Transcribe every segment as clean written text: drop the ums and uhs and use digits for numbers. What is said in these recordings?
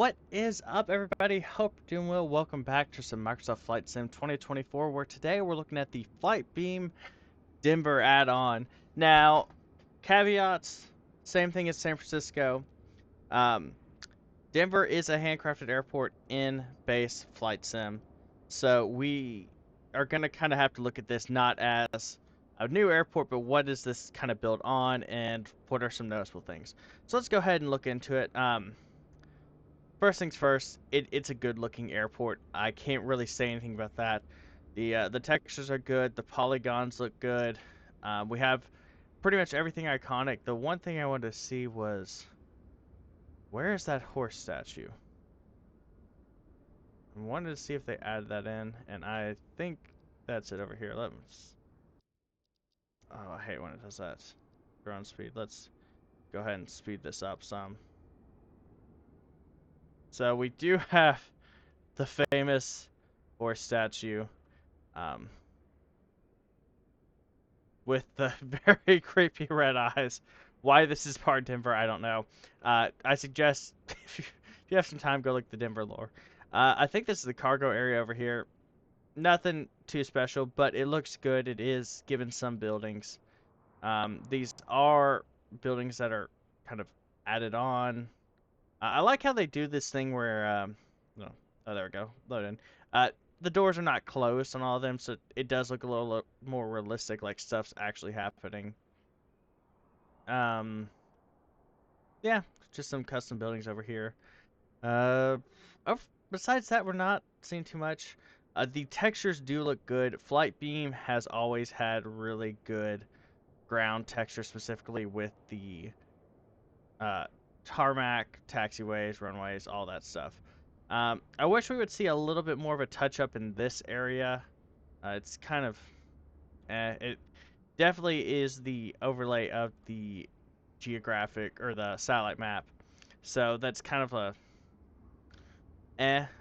What is up, everybody? Hope you're doing well. Welcome back to some Microsft Flight Sim 2024, where today we're looking at the FlightBeam Denver add-on. Now, caveats, same thing as San Francisco. Um, Denver is a handcrafted airport in base flight sim, so we are going to kind of have to look at this not as a new airport, but what is this kind of built on, and what are some noticeable things. So let's go ahead and look into it. First things first, it's a good-looking airport. I can't really say anything about that. The textures are good. The polygons look good. We have pretty much everything iconic. The one thing I wanted to see was, where is that horse statue? I wanted to see if they added that in, and I think that's it over here. Oh, I hate when it does that. Drone speed. Let's go ahead and speed this up some. So we do have the famous horse statue. Um, with the very creepy red eyes. Why this is part Denver, I don't know. I suggest if you have some time, go look at the Denver lore. I think this is the cargo area over here. Nothing too special, but it looks good. It is given some buildings. These are buildings that are kind of added on. I like how they do this thing where, no, oh, there we go, load in. The doors are not closed on all of them, so it does look a little more realistic, like stuff's actually happening. Um, yeah, just some custom buildings over here. Uh, besides that, we're not seeing too much. The textures do look good. FlightBeam has always had really good ground texture, specifically with the uh, tarmac, taxiways, runways, all that stuff. I wish we would see a little bit more of a touch up in this area. It's kind of, it definitely is the overlay of the geographic or the satellite map. So that's kind of a,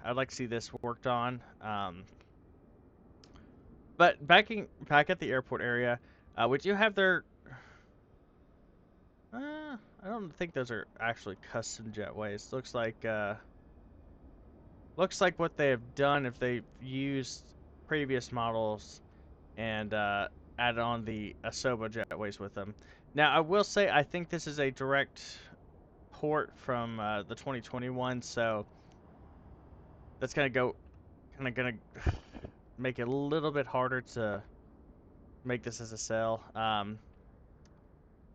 I'd like to see this worked on. But back at the airport area, we do have their, I don't think those are actually custom jetways. Looks like what they have done, if they've used previous models and added on the Asobo jetways with them. Now, I will say I think this is a direct port from the 2021, so that's gonna make it a little bit harder to make this as a cell.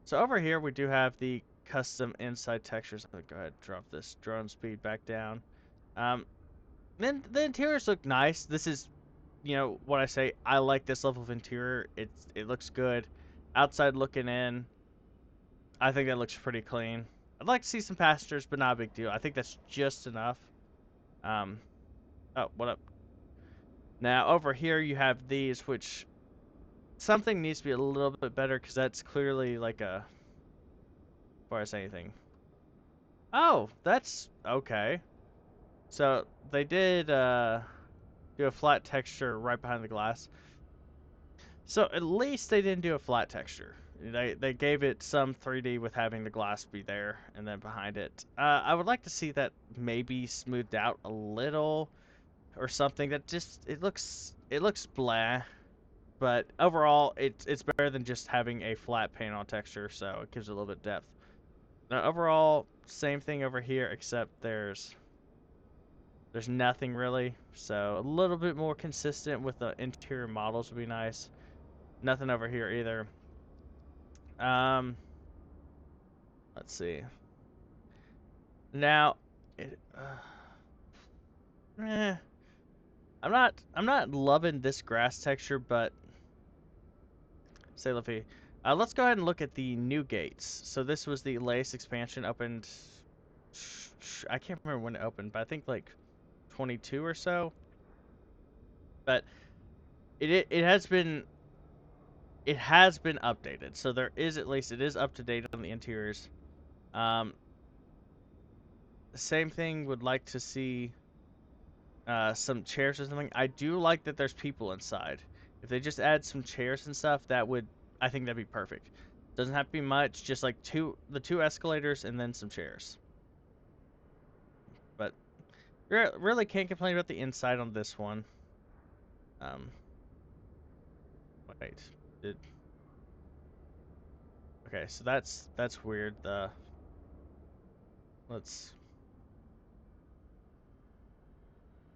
So over here we do have the custom inside textures. I'm gonna go ahead and drop this drone speed back down. Then the interiors look nice. This is, what I say. I like this level of interior. It looks good. Outside looking in, I think that looks pretty clean. I'd like to see some passengers, but not a big deal. I think that's just enough. Oh, what up? Now over here you have these, which something needs to be a little bit better because that's clearly like a. Before I say anything. Oh, that's okay. So they did do a flat texture right behind the glass. So at least they didn't do a flat texture. They gave it some 3D with having the glass be there and then behind it. I would like to see that maybe smoothed out a little or something. That just it looks blah. But overall, it's better than just having a flat paint on texture, so it gives it a little bit of depth. Now overall, same thing over here, except there's nothing really. So a little bit more consistent with the interior models would be nice. Nothing over here either. Let's see. Now, I'm not loving this grass texture, but say Luffy. Let's go ahead and look at the new gates. So this was the latest expansion, opened. I can't remember when it opened, but I think like 22 or so. But it has been updated, so there is at least it is up to date on the interiors. Same thing. Would like to see some chairs or something. I do like that there's people inside. If they just add some chairs and stuff, I think that'd be perfect. Doesn't have to be much, just like the two escalators and then some chairs. But Really can't complain about the inside on this one. Um, wait, did okay? So that's weird. Let's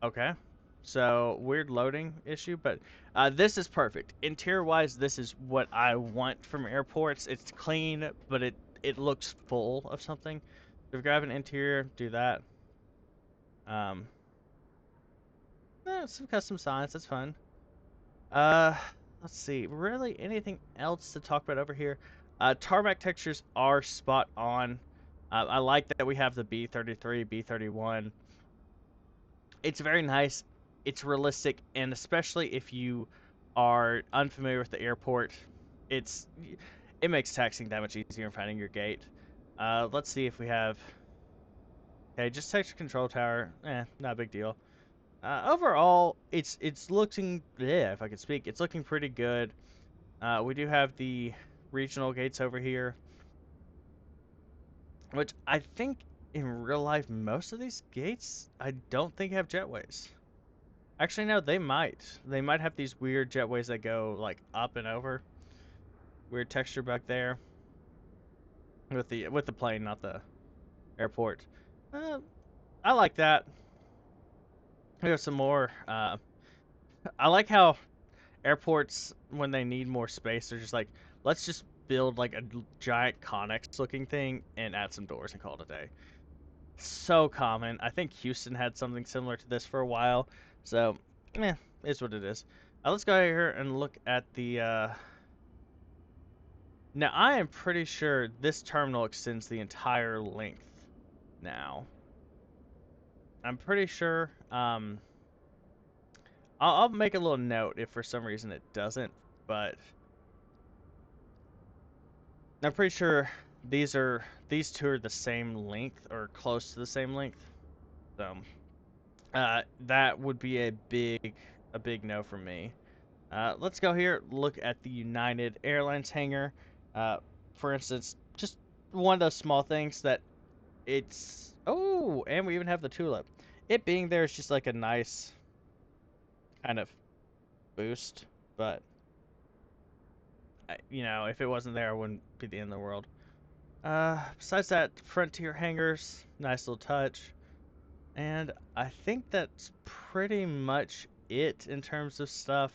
okay. So weird loading issue, but this is perfect. Interior wise, this is what I want from airports. It's clean, but it looks full of something. So if grab an interior, do that. Um, some custom signs. That's fun. Uh, let's see. Really, anything else to talk about over here? Tarmac textures are spot on. I like that we have the B33, B31. It's very nice. It's realistic, and especially if you are unfamiliar with the airport, it's it makes taxiing that much easier in finding your gate. Let's see if we have. Okay, just texture control tower. Not a big deal. Overall, it's looking. Yeah, if I could speak, it's looking pretty good. We do have the regional gates over here, which I think in real life most of these gates I don't think have jetways. Actually, no, they might. They might have these weird jetways that go like up and over. Weird texture back there with the plane, not the airport. Uh, I like that. Here's some more. I like how airports, when they need more space, they're just like, let's just build like a giant Connex looking thing and add some doors and call it a day. So common. I think Houston had something similar to this for a while. So, it's what it is. Let's go here and look at the. Now, I am pretty sure this terminal extends the entire length now. I'm pretty sure. I'll make a little note if for some reason it doesn't, but I'm pretty sure these two are the same length or close to the same length. So that would be a big no for me. Let's go here. Look at the United Airlines hangar. For instance, just one of those small things that it's. Oh, and we even have the tulip. It being there is just like a nice kind of boost, but if it wasn't there, it wouldn't be the end of the world. Besides that, Frontier hangars, nice little touch. And I think that's pretty much it in terms of stuff.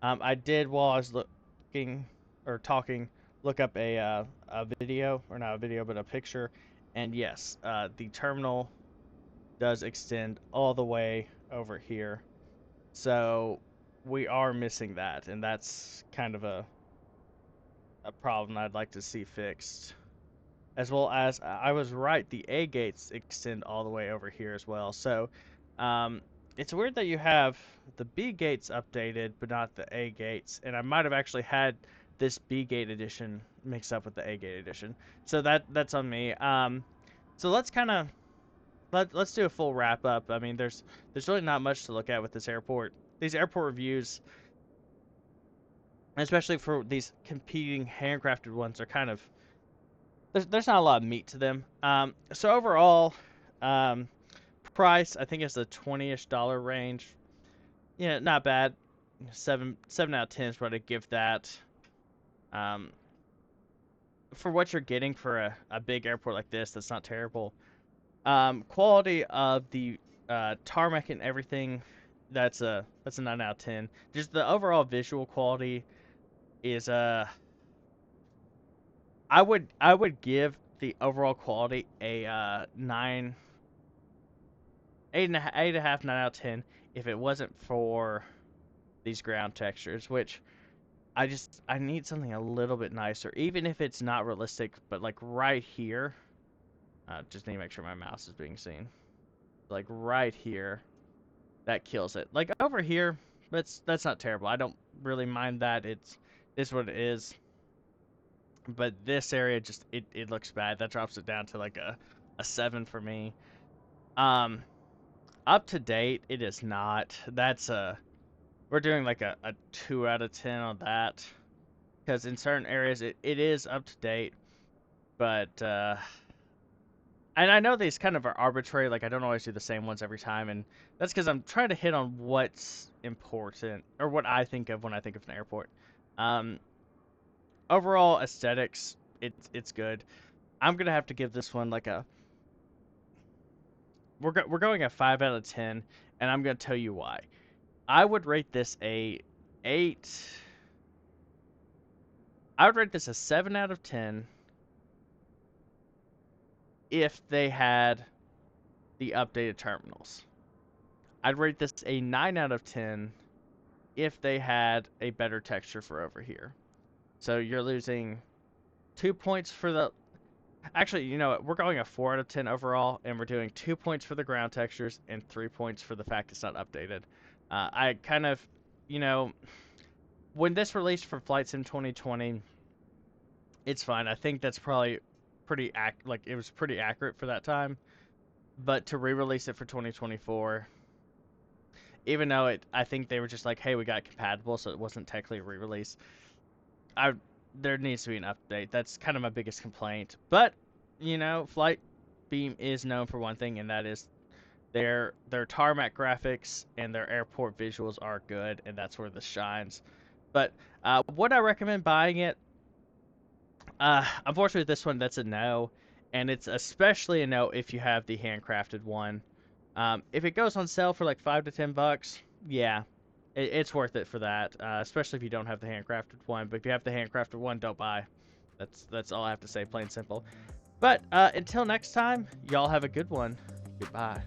I did, while I was looking or talking, look up a video, or not a video, but a picture. And yes, the terminal does extend all the way over here. So we are missing that, and that's kind of a problem I'd like to see fixed. As well as I was right, the A gates extend all the way over here as well. So it's weird that you have the B gates updated, but not the A gates. And I might have actually had this B gate edition mixed up with the A gate edition. So that's on me. So let's kind of let's do a full wrap up. I mean, there's really not much to look at with this airport. These airport reviews, especially for these competing handcrafted ones, are kind of there's not a lot of meat to them. So overall, um, price I think is the $20-ish range. Yeah, not bad. Seven out of 10 is what I give that. Um, for what you're getting for a big airport like this, that's not terrible. Quality of the tarmac and everything, that's a 9 out of 10. Just the overall visual quality is I would give the overall quality a 9, 8.5, 9 out of 10 if it wasn't for these ground textures, which I need something a little bit nicer, even if it's not realistic. But like right here, just need to make sure my mouse is being seen. Like right here, that kills it. Like over here, that's not terrible. I don't really mind that. It's what it is. But this area just it looks bad. That drops it down to like a 7 for me. Um, Up to date, it is not. We're doing like a 2 out of 10 on that, because in certain areas it is up to date, but And I know these kind of are arbitrary, like I don't always do the same ones every time, and that's because I'm trying to hit on what's important, or what I think of when I think of an airport. Um, Overall aesthetics, it's good. I'm gonna have to give this one like a we're going a 5 out of 10, and I'm gonna tell you why. I would rate this a 8. I would rate this a 7 out of 10 if they had the updated terminals. I'd rate this a 9 out of 10 if they had a better texture for over here. So you're losing 2 points for the... Actually, you know what? We're going a 4 out of 10 overall, and we're doing 2 points for the ground textures and 3 points for the fact it's not updated. I kind of, you know, when this released for Flight Sim 2020, it's fine. I think that's probably like it was pretty accurate for that time. But to re-release it for 2024, even though I think they were just like, hey, we got compatible, so it wasn't technically a re-release. There needs to be an update. That's kind of my biggest complaint. But you know, FlightBeam is known for one thing, and that is their tarmac graphics and their airport visuals are good, and that's where this shines. But would I recommend buying it? Unfortunately, this one, that's a no, and it's especially a no if you have the handcrafted one. If it goes on sale for like $5 to $10, yeah, it's worth it for that. Especially if you don't have the handcrafted one. But if you have the handcrafted one, don't buy. That's all I have to say, plain simple. But until next time, y'all have a good one. Goodbye.